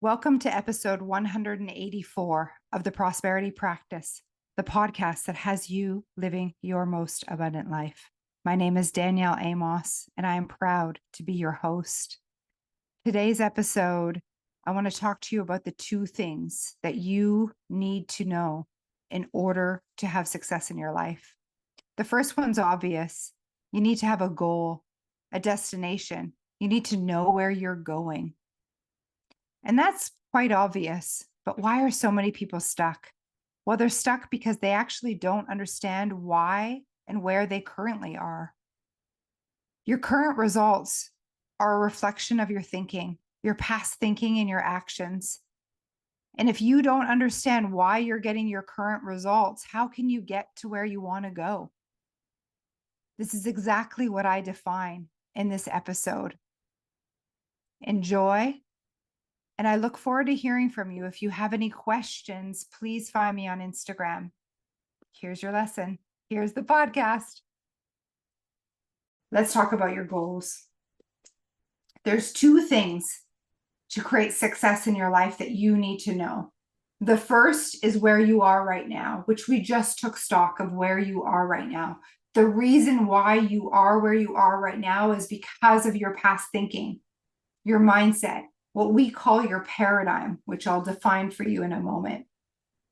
Welcome to episode 184 of the Prosperity Practice, the podcast that has you living your most abundant life. My name is Danielle Amos, and I am proud to be your host. Today's episode, I want to talk to you about the two things that you need to know in order to have success in your life. The first one's obvious. You need to have a goal, a destination. You need to know where you're going. And that's quite obvious, but why are so many people stuck? Well, they're stuck because they actually don't understand why and where they currently are. Your current results are a reflection of your thinking, your past thinking, and your actions. And if you don't understand why you're getting your current results, how can you get to where you want to go? This is exactly what I define in this episode. Enjoy. And I look forward to hearing from you. If you have any questions, please find me on Instagram. Here's your lesson. Here's the podcast. Let's talk about your goals. There's two things to create success in your life that you need to know. The first is where you are right now, which we just took stock of where you are right now. The reason why you are where you are right now is because of your past thinking, your mindset, what we call your paradigm, which I'll define for you in a moment.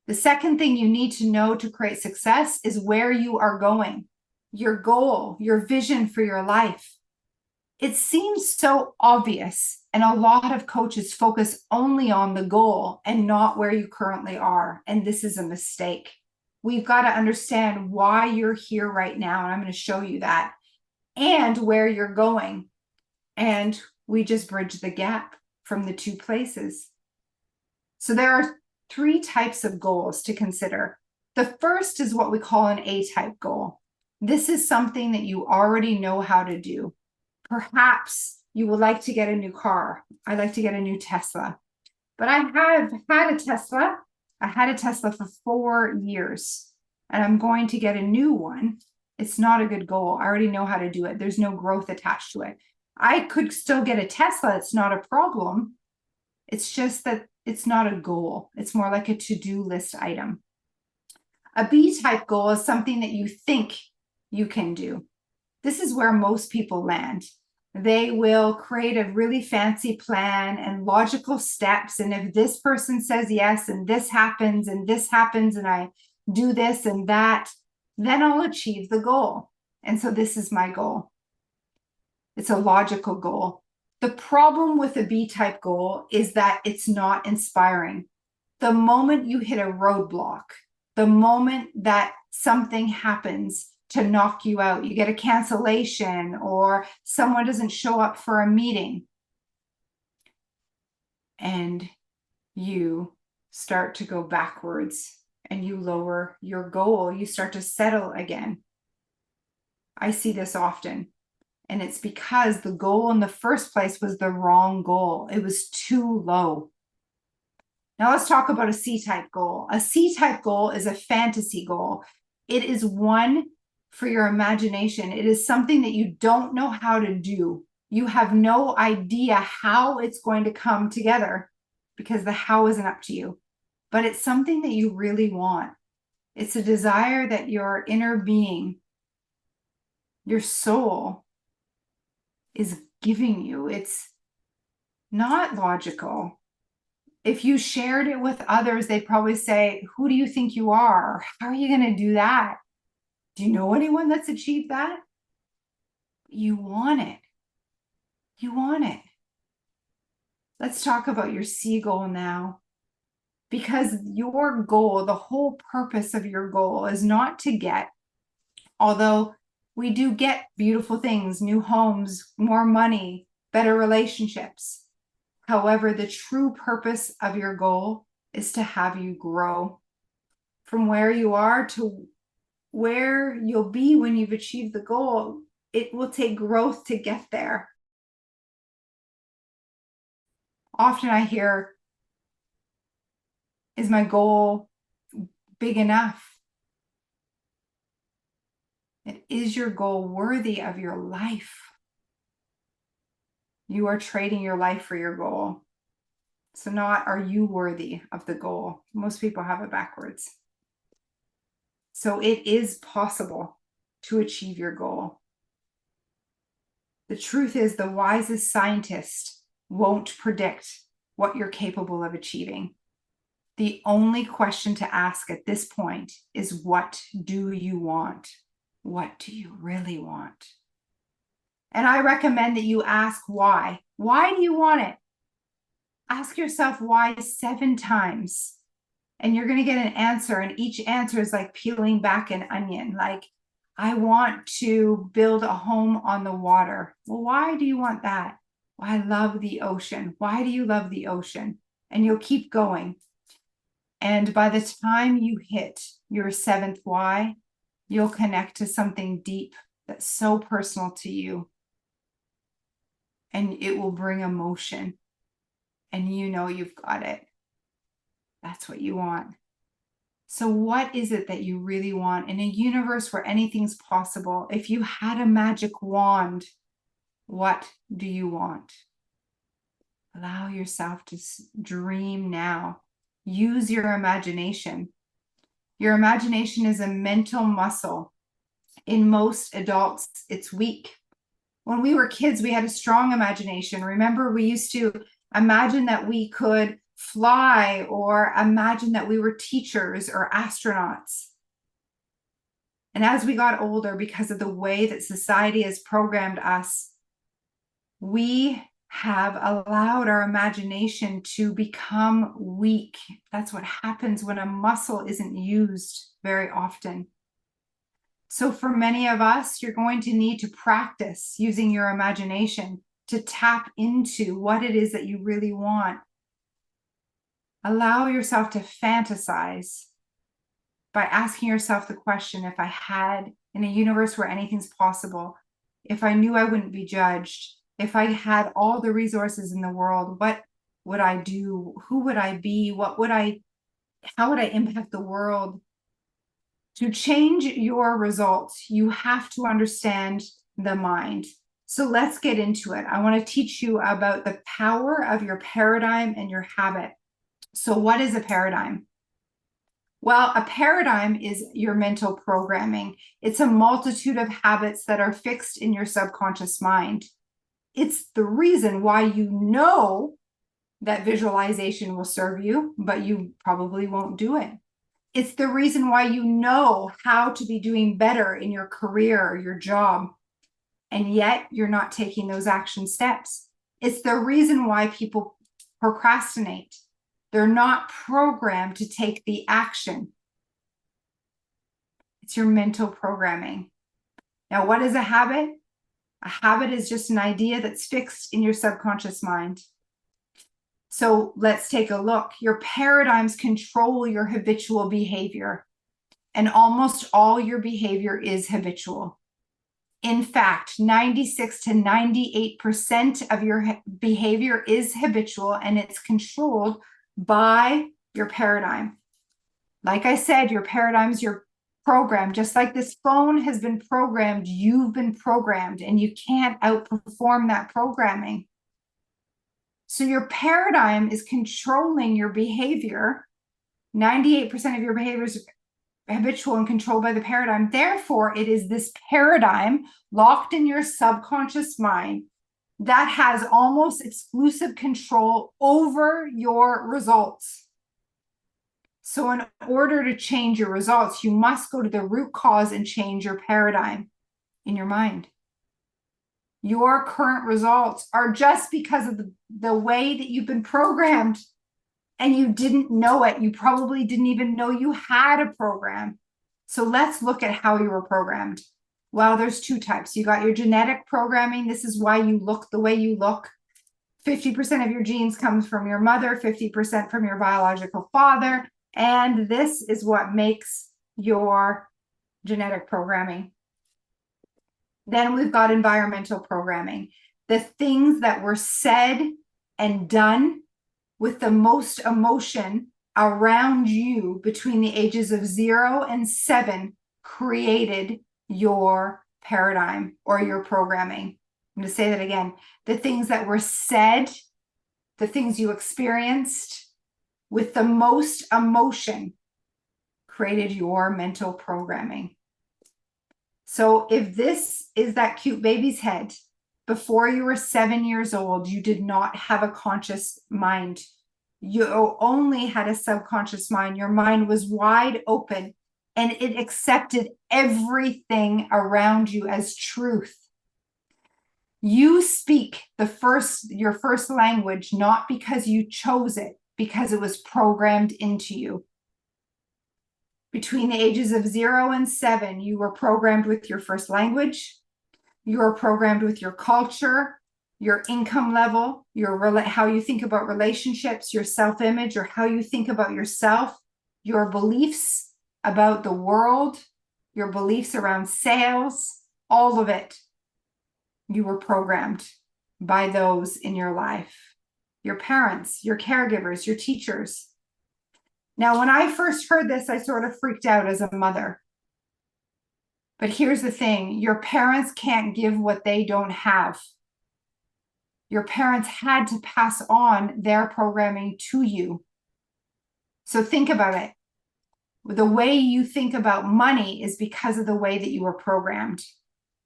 The second thing you need to know to create success is where you are going, your goal, your vision for your life. It seems so obvious, and a lot of coaches focus only on the goal and not where you currently are. And this is a mistake. We've got to understand why you're here right now, and I'm going to show you that, and where you're going. And we just bridge the gap from the two places. So there are three types of goals to consider. The first is what we call an A-type goal. This is something that you already know how to do. Perhaps you would like to get a new car. I like to get a new Tesla. But I have had a Tesla. I had a Tesla for 4 years, and I'm going to get a new one. It's not a good goal. I already know how to do it. There's no growth attached to it. I could still get a Tesla. It's not a problem. It's just that it's not a goal. It's more like a to-do list item. A B-type goal is something that you think you can do. This is where most people land. They will create a really fancy plan and logical steps. And if this person says yes, and this happens, and I do this and that, then I'll achieve the goal. And so this is my goal. It's a logical goal. The problem with a B-type goal is that it's not inspiring. The moment you hit a roadblock, the moment that something happens to knock you out, you get a cancellation or someone doesn't show up for a meeting, and you start to go backwards and you lower your goal, you start to settle again. I see this often. And it's because the goal in the first place was the wrong goal. It was too low. Now let's talk about a C-type goal. A C-type goal is a fantasy goal. It is one for your imagination. It is something that you don't know how to do. You have no idea how it's going to come together because the how isn't up to you. But it's something that you really want. It's a desire that your inner being, your soul, is giving you. It's not logical. If you shared it with others, they'd probably say, who do you think you are? How are you going to do that? Do you know anyone that's achieved that? You want it. You want it. Let's talk about your C goal now. Because your goal, the whole purpose of your goal is not to get, although we do get beautiful things, new homes, more money, better relationships. However, the true purpose of your goal is to have you grow from where you are to where you'll be when you've achieved the goal. It will take growth to get there. Often I hear, is my goal big enough? And is your goal worthy of your life? You are trading your life for your goal. So not, are you worthy of the goal? Most people have it backwards. So it is possible to achieve your goal. The truth is, the wisest scientist won't predict what you're capable of achieving. The only question to ask at this point is, what do you want? What do you really want? And I recommend that you ask why. Why do you want it? Ask yourself why 7 times, and you're going to get an answer. And each answer is like peeling back an onion. Like, I want to build a home on the water. Well, why do you want that? Well, I love the ocean. Why do you love the ocean? And you'll keep going. And by the time you hit your 7th why, you'll connect to something deep that's so personal to you. And it will bring emotion. And you know you've got it. That's what you want. So what is it that you really want in a universe where anything's possible? If you had a magic wand, what do you want? Allow yourself to dream now. Use your imagination. Your imagination is a mental muscle. In most adults, it's weak. When we were kids, we had a strong imagination. Remember, we used to imagine that we could fly, or imagine that we were teachers or astronauts. And as we got older, because of the way that society has programmed us, we have allowed our imagination to become weak. That's what happens when a muscle isn't used very often. So for many of us, you're going to need to practice using your imagination to tap into what it is that you really want. Allow yourself to fantasize by asking yourself the question, if I had, in a universe where anything's possible, if I knew I wouldn't be judged, if I had all the resources in the world, what would I do? Who would I be? How would I impact the world? To change your results, you have to understand the mind. So let's get into it. I want to teach you about the power of your paradigm and your habit. So what is a paradigm? Well, a paradigm is your mental programming. It's a multitude of habits that are fixed in your subconscious mind. It's the reason why you know that visualization will serve you, but you probably won't do it. It's the reason why you know how to be doing better in your career or your job, and yet you're not taking those action steps. It's the reason why people procrastinate. They're not programmed to take the action. It's your mental programming. Now, what is a habit? A habit is just an idea that's fixed in your subconscious mind. So let's take a look. Your paradigms control your habitual behavior, and almost all your behavior is habitual. In fact, 96 to 98% of your behavior is habitual, and it's controlled by your paradigm. Like I said, your paradigm is your program. Just like this phone has been programmed, you've been programmed, and you can't outperform that programming. So your paradigm is controlling your behavior. 98% of your behavior is habitual and controlled by the paradigm. Therefore, it is this paradigm locked in your subconscious mind that has almost exclusive control over your results. So in order to change your results, you must go to the root cause and change your paradigm in your mind. Your current results are just because of the way that you've been programmed, and you didn't know it. You probably didn't even know you had a program. So let's look at how you were programmed. Well, there's 2 types. You got your genetic programming. This is why you look the way you look. 50% of your genes comes from your mother, 50% from your biological father. And this is what makes your genetic programming. Then we've got environmental programming. The things that were said and done with the most emotion around you between the ages of 0 and 7 created your paradigm or your programming. I'm going to say that again. The things that were said the things you experienced with the most emotion created your mental programming. So if this is that cute baby's head, before you were 7 years old, you did not have a conscious mind. You only had a subconscious mind. Your mind was wide open and it accepted everything around you as truth. You speak your first language, not because you chose it, because it was programmed into you. Between the ages of 0 and 7, you were programmed with your first language. You were programmed with your culture, your income level, how you think about relationships, your self-image, or how you think about yourself, your beliefs about the world, your beliefs around sales, all of it. You were programmed by those in your life, your parents, your caregivers, your teachers. Now, when I first heard this, I sort of freaked out as a mother. But here's the thing, your parents can't give what they don't have. Your parents had to pass on their programming to you. So think about it. The way you think about money is because of the way that you were programmed.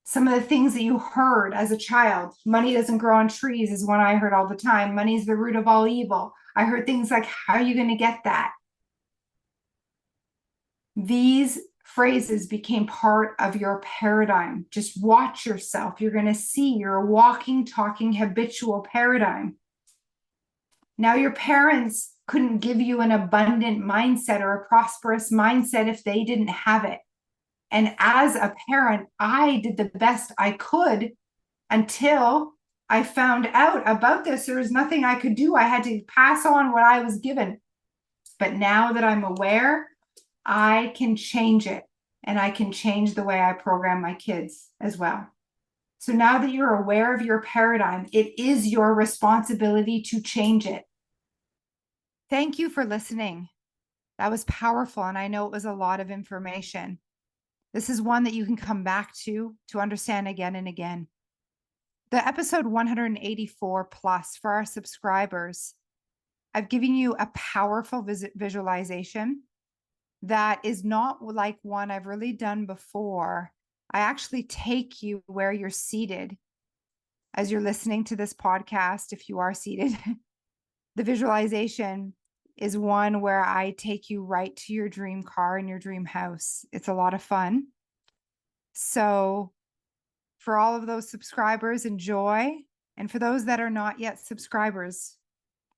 Some of the things that you heard as a child, money doesn't grow on trees, is one I heard all the time. Money is the root of all evil. I heard things like, how are you going to get that? These phrases became part of your paradigm. Just watch yourself. You're going to see you're a walking, talking, habitual paradigm. Now, your parents couldn't give you an abundant mindset or a prosperous mindset if they didn't have it. And as a parent, I did the best I could until I found out about this. There was nothing I could do. I had to pass on what I was given. But now that I'm aware, I can change it, and I can change the way I program my kids as well. So now that you're aware of your paradigm, it is your responsibility to change it. Thank you for listening. That was powerful, and I know it was a lot of information. This is one that you can come back to understand again and again. The episode 184 plus for our subscribers, I've given you a powerful visualization that is not like one I've really done before. I actually take you where you're seated as you're listening to this podcast, if you are seated. The visualization is one where I take you right to your dream car and your dream house. It's a lot of fun. So for all of those subscribers, enjoy. And for those that are not yet subscribers,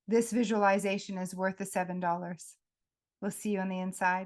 this visualization is worth the $7. We'll see you on the inside.